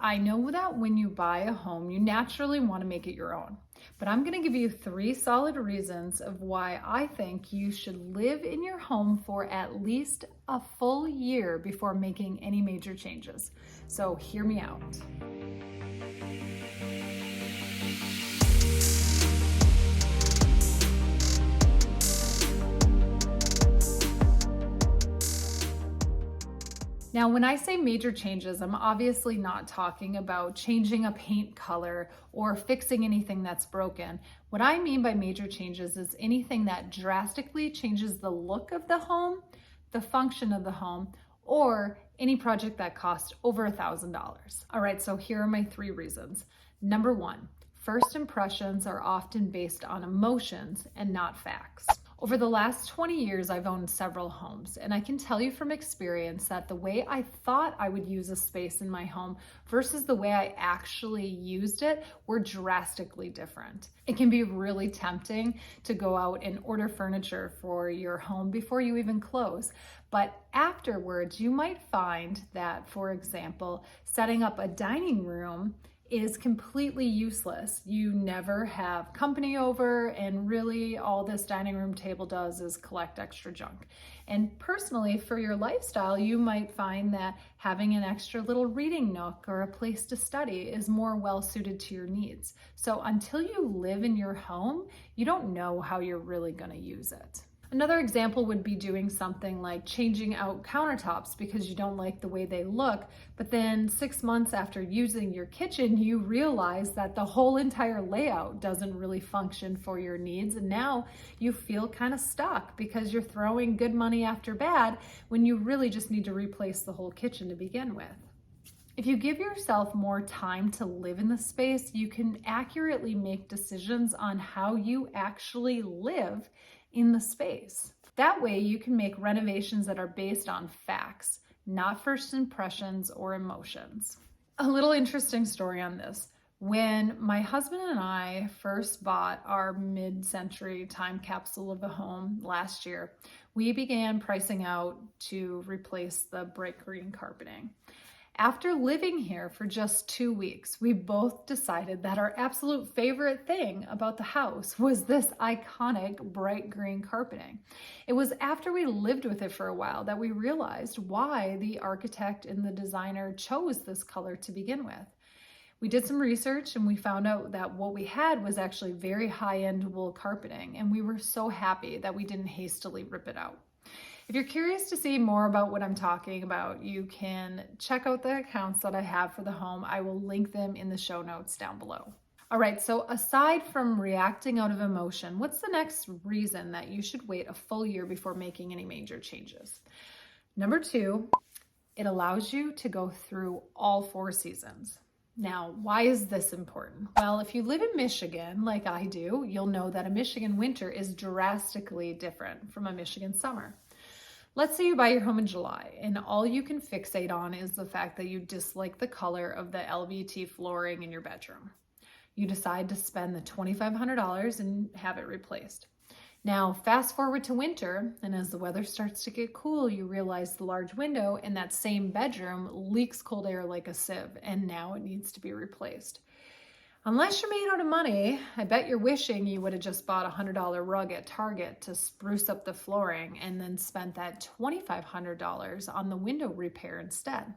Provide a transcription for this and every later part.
I know that when you buy a home, you naturally want to make it your own. But I'm going to give you 3 solid reasons of why I think you should live in your home for at least a full year before making any major changes. So hear me out. Now, when I say major changes, I'm obviously not talking about changing a paint color or fixing anything that's broken. What I mean by major changes is anything that drastically changes the look of the home, the function of the home, or any project that costs over $1,000. All right, so here are my 3 reasons. Number 1, first impressions are often based on emotions and not facts. Over the last 20 years, I've owned several homes, and I can tell you from experience that the way I thought I would use a space in my home versus the way I actually used it were drastically different. It can be really tempting to go out and order furniture for your home before you even close, but afterwards, you might find that, for example, setting up a dining room is completely useless. You never have company over, and really all this dining room table does is collect extra junk. And personally, for your lifestyle, you might find that having an extra little reading nook or a place to study is more well suited to your needs. So until you live in your home, you don't know how you're really going to use it. Another example would be doing something like changing out countertops because you don't like the way they look, but then 6 months after using your kitchen, you realize that the whole entire layout doesn't really function for your needs, and now you feel kind of stuck because you're throwing good money after bad when you really just need to replace the whole kitchen to begin with. If you give yourself more time to live in the space, you can accurately make decisions on how you actually live in the space. That way you can make renovations that are based on facts, not first impressions or emotions. A little interesting story on this. When my husband and I first bought our mid-century time capsule of a home last year, we began pricing out to replace the bright green carpeting. After living here for just 2 weeks, we both decided that our absolute favorite thing about the house was this iconic bright green carpeting. It was after we lived with it for a while that we realized why the architect and the designer chose this color to begin with. We did some research and we found out that what we had was actually very high-end wool carpeting, and we were so happy that we didn't hastily rip it out. If you're curious to see more about what I'm talking about, you can check out the accounts that I have for the home. I will link them in the show notes down below. All right, so aside from reacting out of emotion, what's the next reason that you should wait a full year before making any major changes? Number 2, it allows you to go through all 4 seasons. Now, why is this important? Well, if you live in Michigan, like I do, you'll know that a Michigan winter is drastically different from a Michigan summer. Let's say you buy your home in July and all you can fixate on is the fact that you dislike the color of the LVT flooring in your bedroom. You decide to spend the $2,500 and have it replaced. Now, fast forward to winter, and as the weather starts to get cool, you realize the large window in that same bedroom leaks cold air like a sieve, and now it needs to be replaced. Unless you're made out of money, I bet you're wishing you would have just bought a $100 rug at Target to spruce up the flooring and then spent that $2,500 on the window repair instead.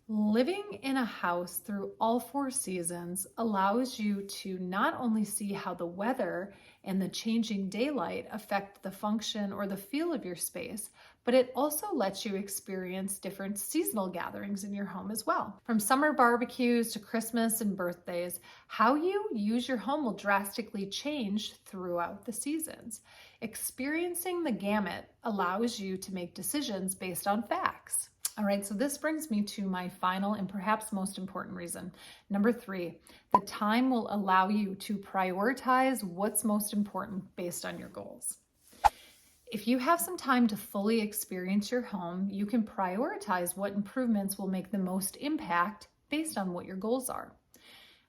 Living in a house through all 4 seasons allows you to not only see how the weather and the changing daylight affect the function or the feel of your space, but it also lets you experience different seasonal gatherings in your home as well. From summer barbecues to Christmas and birthdays, how you use your home will drastically change throughout the seasons. Experiencing the gamut allows you to make decisions based on facts. All right, so this brings me to my final and perhaps most important reason. Number 3, the time will allow you to prioritize what's most important based on your goals. If you have some time to fully experience your home, you can prioritize what improvements will make the most impact based on what your goals are.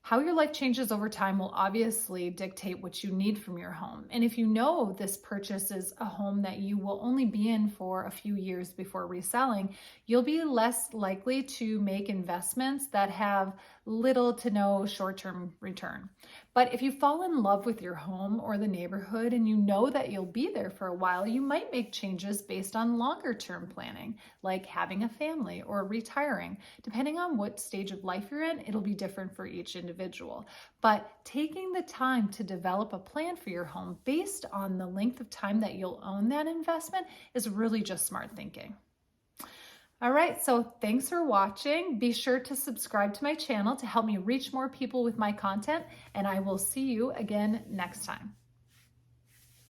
How your life changes over time will obviously dictate what you need from your home. And if you know this purchase is a home that you will only be in for a few years before reselling, you'll be less likely to make investments that have little to no short-term return. But if you fall in love with your home or the neighborhood and you know that you'll be there for a while, you might make changes based on longer-term planning, like having a family or retiring. Depending on what stage of life you're in, it'll be different for each individual. But taking the time to develop a plan for your home based on the length of time that you'll own that investment is really just smart thinking. All right, so thanks for watching. Be sure to subscribe to my channel to help me reach more people with my content, and I will see you again next time.